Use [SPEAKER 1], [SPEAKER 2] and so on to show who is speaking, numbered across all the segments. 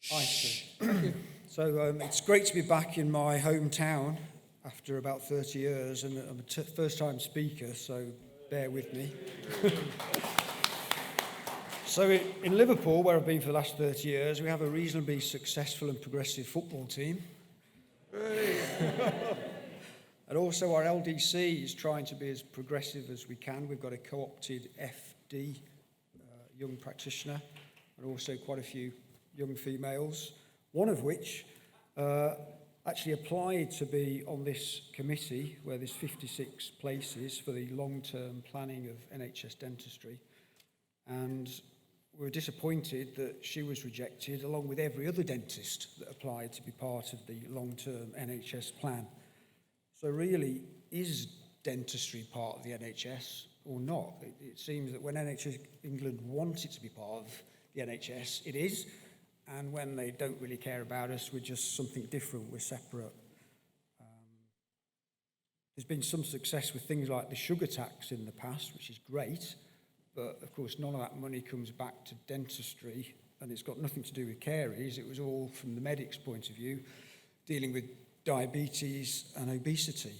[SPEAKER 1] Hi, Steve. So it's great to be back in my hometown after about 30 years, and I'm a first-time speaker, so bear with me. So in Liverpool, where I've been for the last 30 years, we have a reasonably successful and progressive football team. And also our LDC is trying to be as progressive as we can. We've got a co-opted FD, young practitioner, and also quite a few young females, one of which actually applied to be on this committee where there's 56 places for the long-term planning of NHS dentistry. And we were disappointed that she was rejected along with every other dentist that applied to be part of the long-term NHS plan. So really, is dentistry part of the NHS or not? It seems that when NHS England wants it to be part of the NHS, it is. And when they don't really care about us, we're just something different, we're separate. There's been some success with things like the sugar tax in the past, which is great, but of course none of that money comes back to dentistry, and it's got nothing to do with caries. It was all from the medic's point of view, dealing with diabetes and obesity.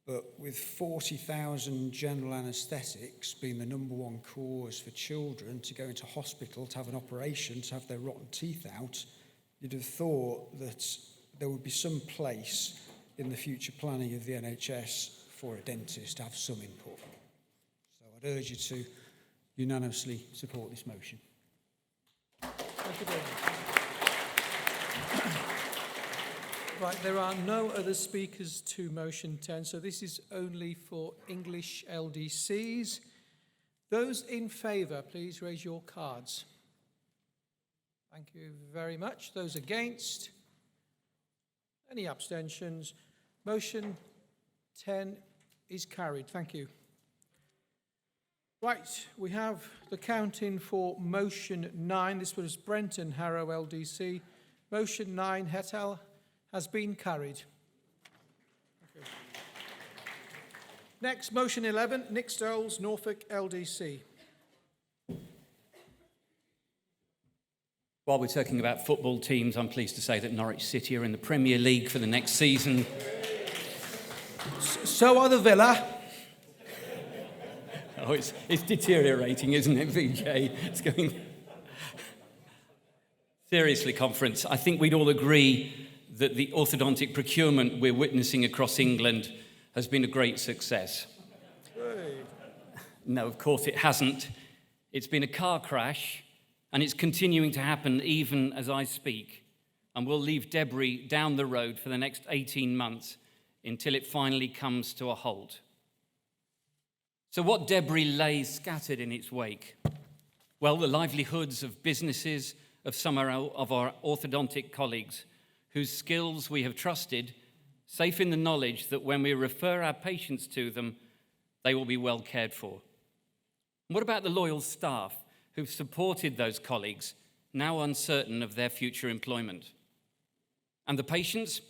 [SPEAKER 1] But with 40,000 general anaesthetics being the number one cause for children to go into hospital to have an operation, to have their rotten teeth out, you'd have thought that there would be some place in the future planning of the NHS for a dentist to have some input. So I'd urge you to unanimously support this motion.
[SPEAKER 2] Thank you very much. Right, there are no other speakers to motion 10, so this is only for English LDCs. Those in favour, please raise your cards. Thank you very much. Those against? Any abstentions? Motion 10 is carried. Thank you. Right, we have the count-in for motion 9. This was Brenton Harrow LDC. Motion 9, Hetal, has been carried. Okay. Next, motion 11, Nick Stoles, Norfolk LDC.
[SPEAKER 3] While we're talking about football teams, I'm pleased to say that Norwich City are in the Premier League for the next season.
[SPEAKER 2] So are the Villa.
[SPEAKER 3] Oh, it's deteriorating, isn't it, VJ? It's going... Seriously, conference, I think we'd all agree that the orthodontic procurement we're witnessing across England has been a great success.
[SPEAKER 2] Hey.
[SPEAKER 3] No, of course it hasn't. It's been a car crash, and it's continuing to happen even as I speak. And we'll leave debris down the road for the next 18 months until it finally comes to a halt. So what debris lays scattered in its wake? Well, the livelihoods of businesses of some of our orthodontic colleagues whose skills we have trusted, safe in the knowledge that when we refer our patients to them, they will be well cared for. And what about the loyal staff who've supported those colleagues, now uncertain of their future employment? And the patients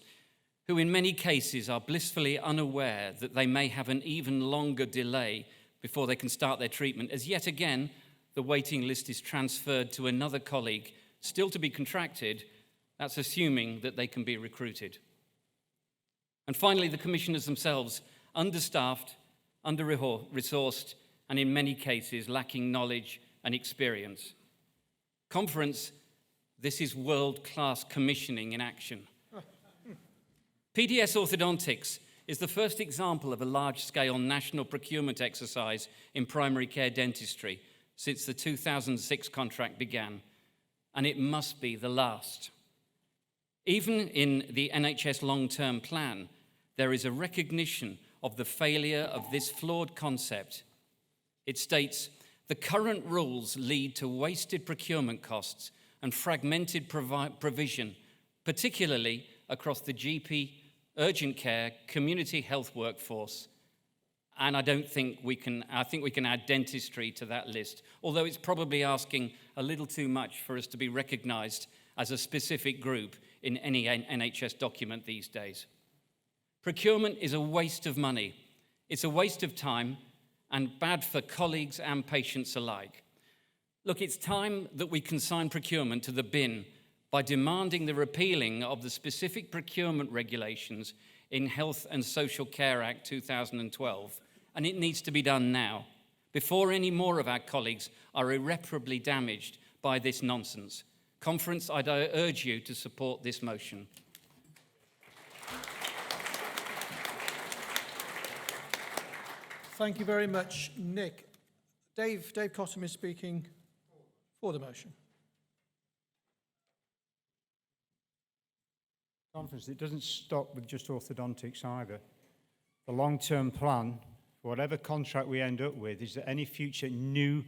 [SPEAKER 3] who in many cases are blissfully unaware that they may have an even longer delay before they can start their treatment, as yet again the waiting list is transferred to another colleague, still to be contracted. That's assuming that they can be recruited. And finally, the commissioners themselves, understaffed, under-resourced, and in many cases lacking knowledge and experience. Conference, this is world-class commissioning in action. PDS Orthodontics is the first example of a large-scale national procurement exercise in primary care dentistry since the 2006 contract began, and it must be the last. Even in the NHS long-term plan, there is a recognition of the failure of this flawed concept. It states, the current rules lead to wasted procurement costs and fragmented provision, particularly across the GP, urgent care, community health workforce. And I think we can add dentistry to that list, although it's probably asking a little too much for us to be recognised as a specific group in any NHS document these days. Procurement is a waste of money. It's a waste of time and bad for colleagues and patients alike. Look, it's time that we consign procurement to the bin by demanding the repealing of the specific procurement regulations in Health and Social Care Act 2012, and it needs to be done now, before any more of our colleagues are irreparably damaged by this nonsense. Conference, I urge you to support this motion.
[SPEAKER 2] Thank you very much, Nick. Dave Cottam is speaking for the motion.
[SPEAKER 4] Conference, it doesn't stop with just orthodontics either. The long-term plan, whatever contract we end up with, is that any future new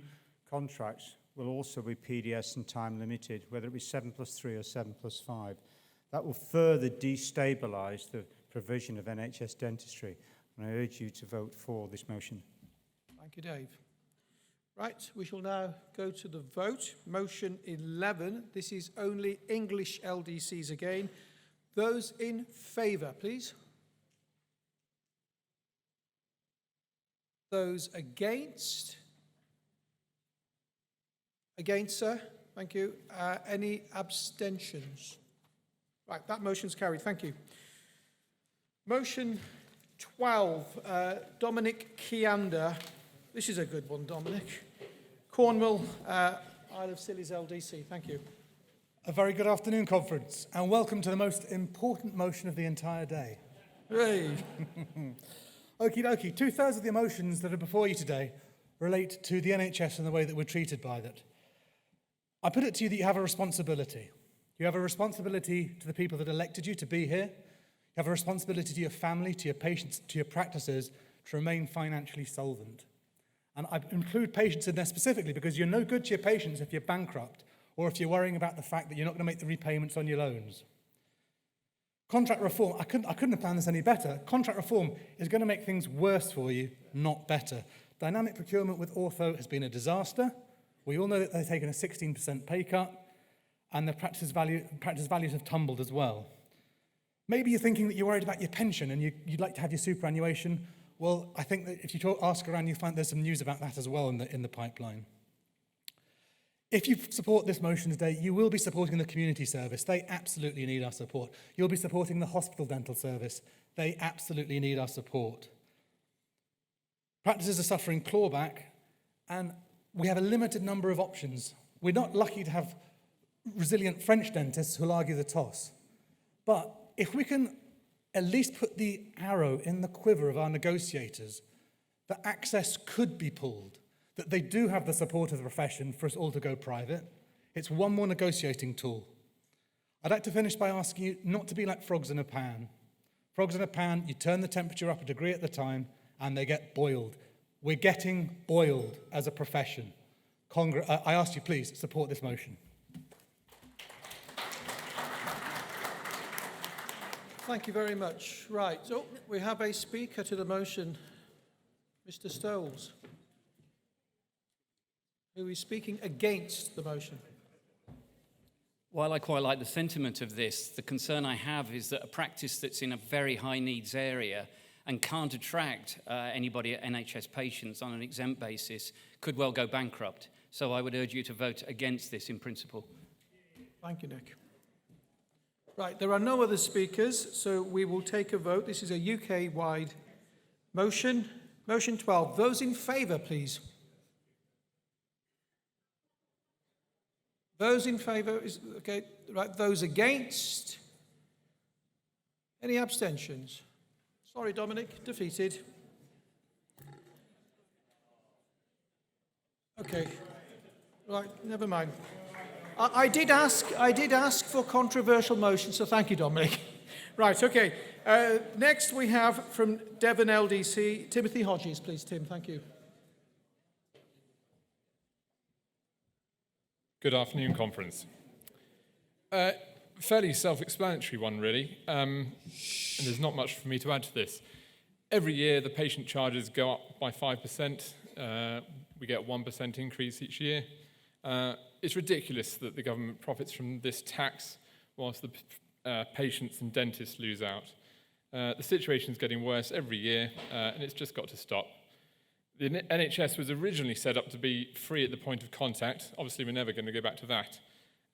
[SPEAKER 4] contracts will also be PDS and time limited, whether it be 7+3 or 7+5. That will further destabilise the provision of NHS dentistry. And I urge you to vote for this motion.
[SPEAKER 2] Thank you, Dave. Right, we shall now go to the vote. Motion 11. This is only English LDCs again. Those in favour, please. Those against? Against, sir? Thank you. Any abstentions? Right, that motion's carried. Thank you. Motion 12, Dominic Kiander. This is a good one, Dominic. Cornwall, Isle of Scilly's LDC. Thank you.
[SPEAKER 5] A very good afternoon, Conference, and welcome to the most important motion of the entire day.
[SPEAKER 2] Hooray.
[SPEAKER 5] Okie dokie, 2/3 of the motions that are before you today relate to the NHS and the way that we're treated by that. I put it to you that you have a responsibility. You have a responsibility to the people that elected you to be here. You have a responsibility to your family, to your patients, to your practices to remain financially solvent. And I include patients in there specifically because you're no good to your patients if you're bankrupt or if you're worrying about the fact that you're not going to make the repayments on your loans. Contract reform, I couldn't have planned this any better. Contract reform is going to make things worse for you, not better. Dynamic procurement with ortho has been a disaster. We all know that they've taken a 16% pay cut, and the practice values have tumbled as well. Maybe you're thinking that you're worried about your pension and you'd like to have your superannuation. Well, I think that if you ask around, you find there's some news about that as well in the pipeline. If you support this motion today, you will be supporting the community service. They absolutely need our support. You'll be supporting the hospital dental service. They absolutely need our support. Practices are suffering clawback, and we have a limited number of options. We're not lucky to have resilient French dentists who'll argue the toss. But if we can at least put the arrow in the quiver of our negotiators, that access could be pulled, that they do have the support of the profession for us all to go private. It's one more negotiating tool. I'd like to finish by asking you not to be like frogs in a pan. Frogs in a pan, you turn the temperature up a degree at the time, and they get boiled. We're getting boiled as a profession. I ask you, please, support this motion.
[SPEAKER 2] Thank you very much. Right, so we have a speaker to the motion, Mr. Stoles, who is speaking against the motion.
[SPEAKER 3] While I quite like the sentiment of this, the concern I have is that a practice that's in a very high needs area and can't attract anybody at NHS patients on an exempt basis could well go bankrupt. So I would urge you to vote against this in principle.
[SPEAKER 2] Thank you, Nick. Right, there are no other speakers, so we will take a vote. This is a UK-wide motion. Motion 12. Those in favour, please. Those in favour is okay. Right. Those against. Any abstentions? Sorry, Dominic. Defeated. Okay. Right. Never mind. I did ask for controversial motions, so thank you, Dominic. Right. Okay. Next, we have from Devon LDC, Timothy Hodges, please, Tim. Thank you.
[SPEAKER 6] Good afternoon, Conference. Fairly self-explanatory one, really, and there's not much for me to add to this. Every year, the patient charges go up by 5%. We get a 1% increase each year. It's ridiculous that the government profits from this tax whilst the patients and dentists lose out. The situation's getting worse every year, and it's just got to stop. The NHS was originally set up to be free at the point of contact. Obviously, we're never going to go back to that.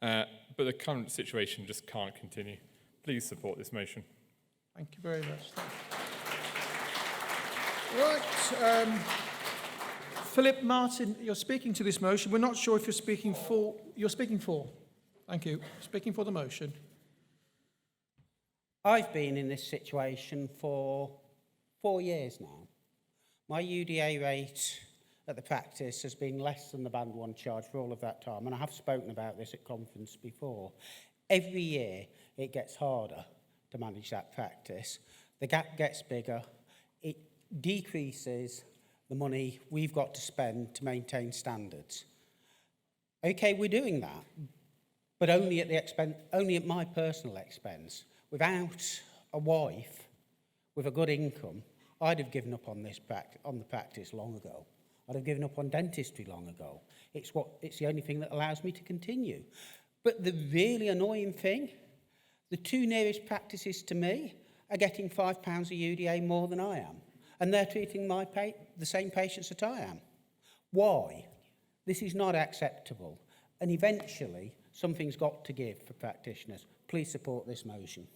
[SPEAKER 6] But the current situation just can't continue. Please support this motion.
[SPEAKER 2] Thank you very much. Right. Philip Martin, you're speaking to this motion. We're not sure if you're speaking for. You're speaking for. Thank you. Speaking for the motion.
[SPEAKER 7] I've been in this situation for 4 years now. My UDA rate at the practice has been less than the Band 1 charge for all of that time, and I have spoken about this at conference before. Every year it gets harder to manage that practice. The gap gets bigger. It decreases the money we've got to spend to maintain standards. Okay, we're doing that, but only at my personal expense. Without a wife with a good income, I'd have given up on the practice long ago. I'd have given up on dentistry long ago. It's the only thing that allows me to continue. But the really annoying thing, the two nearest practices to me are getting £5 a UDA more than I am, and they're treating the same patients that I am. Why? This is not acceptable, and eventually something's got to give for practitioners. Please support this motion.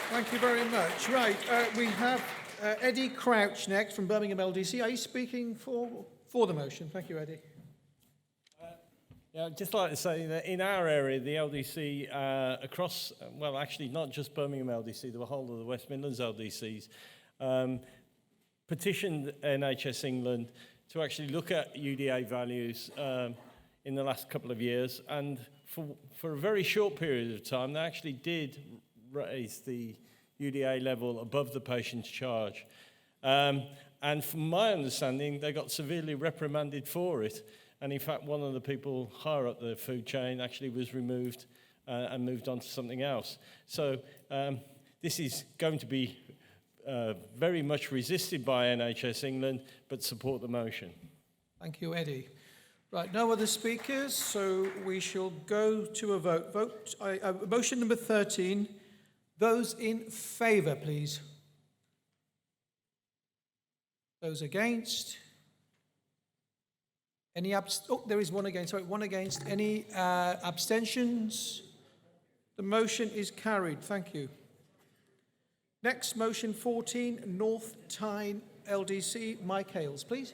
[SPEAKER 2] Thank you very much. Right, we have Eddie Crouch next from Birmingham LDC. Are you speaking for the motion? Thank you, Eddie.
[SPEAKER 8] Yeah, I'd just like to say that in our area, the LDC across, well, actually not just Birmingham LDC, the whole of the West Midlands LDCs, petitioned NHS England to actually look at UDA values in the last couple of years, and for a very short period of time, they actually did raise the UDA level above the patient's charge. And from my understanding, they got severely reprimanded for it. And in fact, one of the people higher up the food chain actually was removed and moved on to something else. So this is going to be very much resisted by NHS England, but support the motion.
[SPEAKER 2] Thank you, Eddie. Right, no other speakers, so we shall go to a vote. Motion number 13. Those in favour, please. Those against? Any there is one against. Sorry, one against. Any abstentions? The motion is carried. Thank you. Next, motion 14, North Tyne LDC. Mike Hales, please.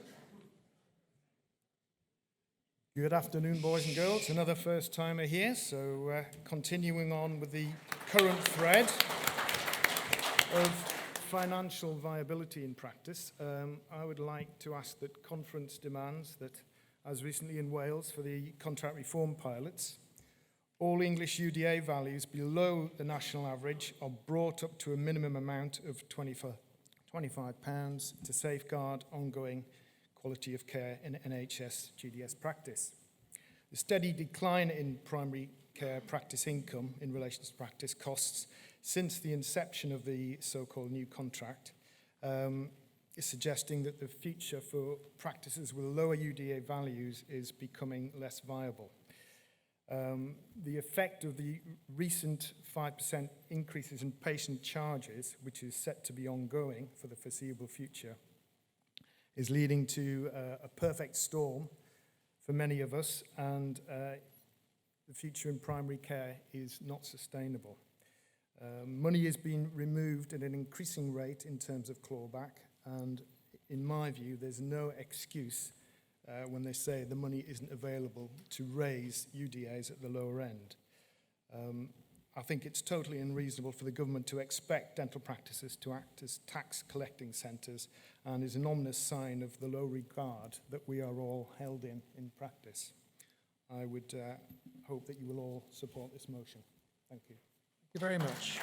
[SPEAKER 9] Good afternoon, boys and girls. Another first-timer here. So continuing on with the current thread of financial viability in practice, I would like to ask that conference demands that, as recently in Wales for the contract reform pilots, all English UDA values below the national average are brought up to a minimum amount of £25 to safeguard ongoing quality of care in NHS GDS practice. The steady decline in primary care practice income in relation to practice costs since the inception of the so-called new contract is suggesting that the future for practices with lower UDA values is becoming less viable. The effect of the recent 5% increases in patient charges, which is set to be ongoing for the foreseeable future, is leading to a perfect storm for many of us, and the future in primary care is not sustainable. Money is being removed at an increasing rate in terms of clawback, and in my view, there's no excuse when they say the money isn't available to raise UDAs at the lower end. I think it's totally unreasonable for the government to expect dental practices to act as tax collecting centres, and is an ominous sign of the low regard that we are all held in practice. I would hope that you will all support this motion. Thank you.
[SPEAKER 2] Thank you very much.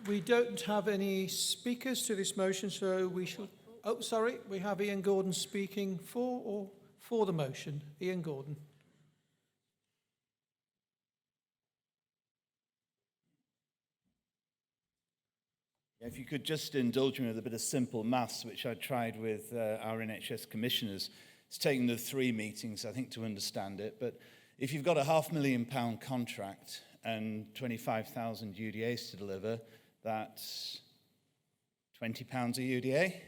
[SPEAKER 2] We don't have any speakers to this motion, so we shall... Oh, sorry, we have Ian Gordon speaking for the motion. Ian Gordon.
[SPEAKER 10] If you could just indulge me with a bit of simple maths, which I tried with our NHS commissioners. It's taken the 3 meetings, I think, to understand it. But if you've got a £500,000 contract and 25,000 UDAs to deliver, that's £20 a UDA.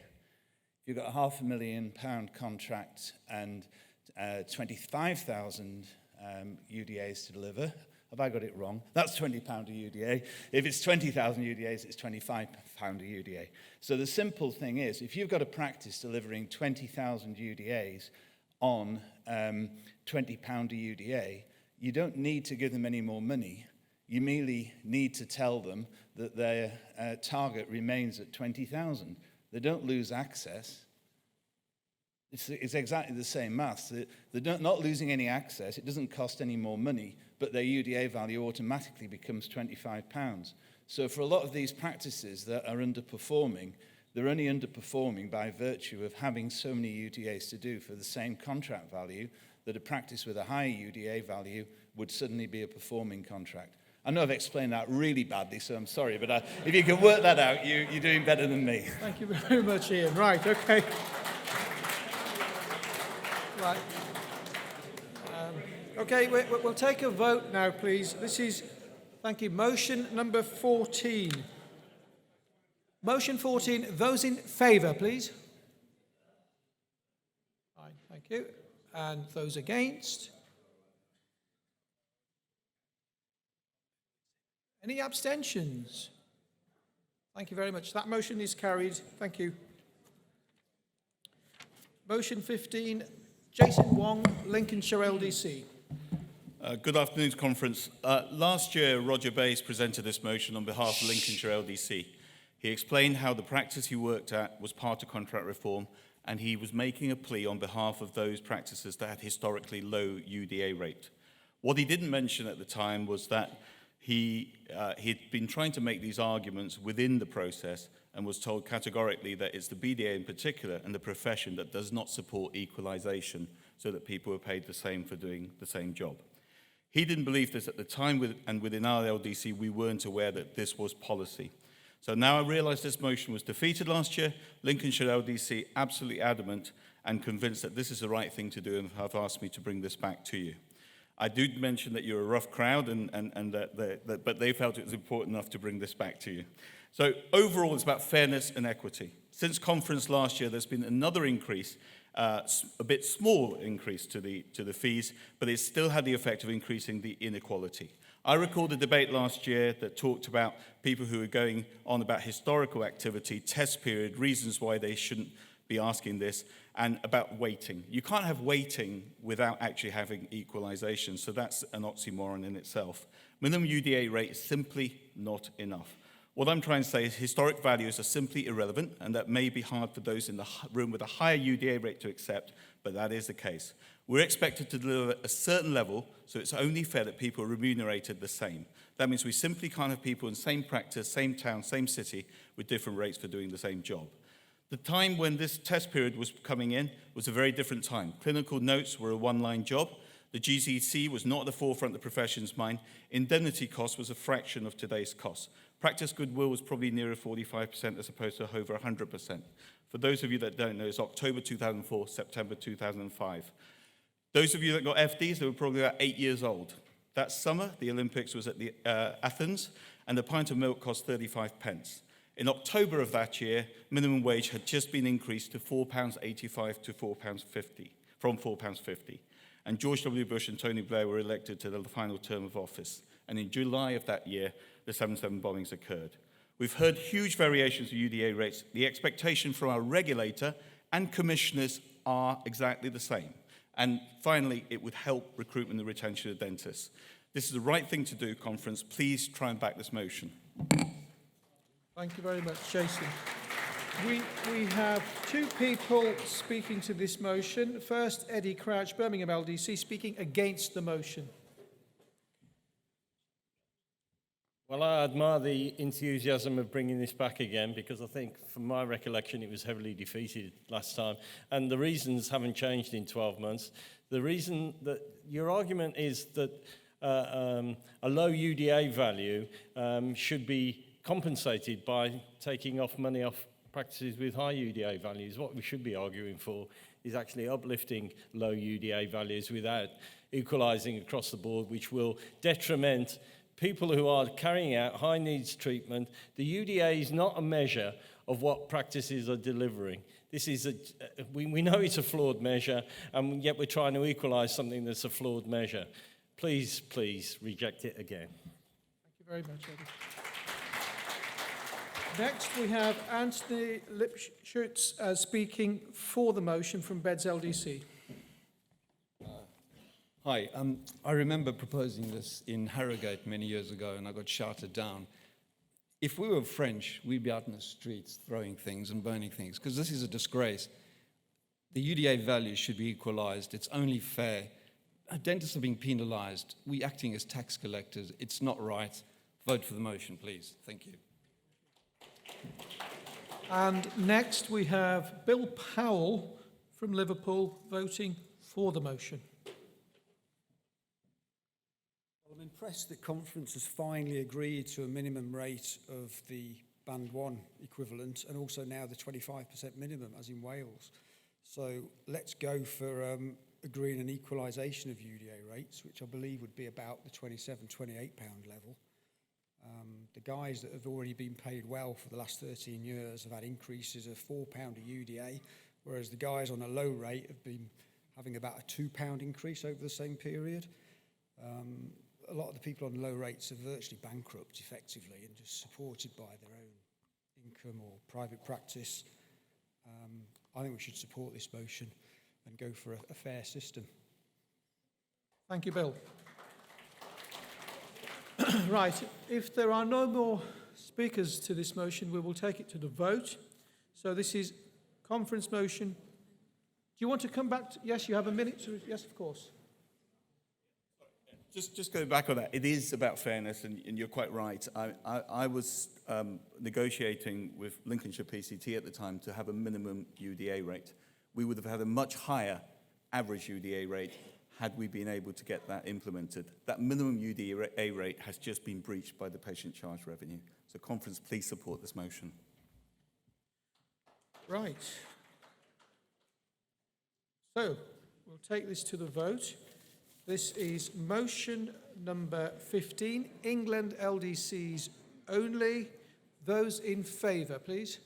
[SPEAKER 10] If you've got a £500,000 contract and 25,000 UDAs to deliver, have I got it wrong? That's £20 a UDA. If it's 20,000 UDAs, it's £25 a UDA. So the simple thing is, if you've got a practice delivering 20,000 UDAs on £20 a UDA, you don't need to give them any more money. You merely need to tell them that their target remains at 20,000. They don't lose access. It's exactly the same maths. They're not losing any access. It doesn't cost any more money, but their UDA value automatically becomes £25. So for a lot of these practices that are underperforming, they're only underperforming by virtue of having so many UDAs to do for the same contract value that a practice with a higher UDA value would suddenly be a performing contract. I know I've explained that really badly, so I'm sorry, but if you can work that out, you're doing better than me.
[SPEAKER 2] Thank you very much, Ian. Right, okay. Right. Okay, we'll take a vote now, please. This is, thank you, motion number 14. Motion 14, those in favour, please. Fine, thank you. And those against? Any abstentions? Thank you very much. That motion is carried. Thank you. Motion 15, Jason Wong, Lincolnshire LDC.
[SPEAKER 11] Good afternoon, conference. Last year, Roger Bass presented this motion on behalf of Lincolnshire LDC. He explained how the practice he worked at was part of contract reform, and he was making a plea on behalf of those practices that had historically low UDA rate. What he didn't mention at the time was that he'd been trying to make these arguments within the process and was told categorically that it's the BDA in particular and the profession that does not support equalisation so that people are paid the same for doing the same job. He didn't believe this at the time, and within our LDC, we weren't aware that this was policy. So now I realise this motion was defeated last year. Lincolnshire LDC absolutely adamant and convinced that this is the right thing to do and have asked me to bring this back to you. I do mention that you're a rough crowd, but they felt it was important enough to bring this back to you. So overall, it's about fairness and equity. Since conference last year, there's been another increase, a bit small increase to the fees, but it still had the effect of increasing the inequality. I recall the debate last year that talked about people who were going on about historical activity, test period, reasons why they shouldn't be asking this, and about weighting. You can't have weighting without actually having equalisation, so that's an oxymoron in itself. Minimum UDA rate is simply not enough. What I'm trying to say is historic values are simply irrelevant, and that may be hard for those in the room with a higher UDA rate to accept, but that is the case. We're expected to deliver a certain level, so it's only fair that people are remunerated the same. That means we simply can't have people in the same practice, same town, same city, with different rates for doing the same job. The time when this test period was coming in was a very different time. Clinical notes were a one-line job. The GCC was not at the forefront of the profession's mind. Indemnity cost was a fraction of today's costs. Practice goodwill was probably nearer 45% as opposed to over 100%. For those of you that don't know, it's October 2004, September 2005. Those of you that got FDs, they were probably about 8 years old. That summer, the Olympics was at Athens, and the pint of milk cost 35 pence. In October of that year, minimum wage had just been increased to £4.85 to £4.50, from £4.50. And George W. Bush and Tony Blair were elected to the final term of office. And in July of that year, the 7/7 bombings occurred. We've heard huge variations of UDA rates. The expectation from our regulator and commissioners are exactly the same. And finally, it would help recruitment and retention of dentists. This is the right thing to do, conference. Please try and back this motion.
[SPEAKER 2] Thank you very much, Jason. We have two people speaking to this motion. First, Eddie Crouch, Birmingham LDC, speaking against the motion.
[SPEAKER 8] Well, I admire the enthusiasm of bringing this back again, because I think, from my recollection, it was heavily defeated last time. And the reasons haven't changed in 12 months. The reason that your argument is that a low UDA value should be compensated by taking off money off practices with high UDA values. What we should be arguing for is actually uplifting low UDA values without equalising across the board, which will detriment people who are carrying out high needs treatment. The UDA is not a measure of what practices are delivering. This is we know it's a flawed measure, and yet we're trying to equalise something that's a flawed measure. Please reject it again.
[SPEAKER 2] Thank you very much, Eddie. Next, we have Anthony Lipschutz speaking for the motion from Beds LDC.
[SPEAKER 12] Hi, I remember proposing this in Harrogate many years ago, and I got shouted down. If we were French, we'd be out in the streets throwing things and burning things, because this is a disgrace. The UDA values should be equalized. It's only fair. Dentists are being penalized. We're acting as tax collectors. It's not right. Vote for the motion, please. Thank you.
[SPEAKER 2] And next, we have Bill Powell from Liverpool voting for the motion.
[SPEAKER 1] Well, I'm impressed that conference has finally agreed to a minimum rate of the Band 1 equivalent, and also now the 25% minimum, as in Wales. So let's go for agreeing an equalisation of UDA rates, which I believe would be about the £27, £28 level. The guys that have already been paid well for the last 13 years have had increases of £4 a UDA, whereas the guys on a low rate have been having about a £2 increase over the same period. A lot of the people on low rates are virtually bankrupt effectively and just supported by their own income or private practice. I think we should support this motion and go for a fair system.
[SPEAKER 2] Thank you, Bill. Right, if there are no more speakers to this motion, we will take it to the vote. So this is conference motion. Do you want to come back? Yes, you have a minute. Yes, of course.
[SPEAKER 11] Just going back on that, it is about fairness, and you're quite right. I was negotiating with Lincolnshire PCT at the time to have a minimum UDA rate. We would have had a much higher average UDA rate had we been able to get that implemented. That minimum UDA rate has just been breached by the patient charge revenue. So conference, please support this motion.
[SPEAKER 2] Right. So we'll take this to the vote. This is motion number 15, England LDCs only. Those in favour, please.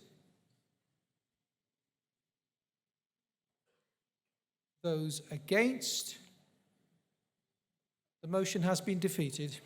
[SPEAKER 2] Those against? The motion has been defeated.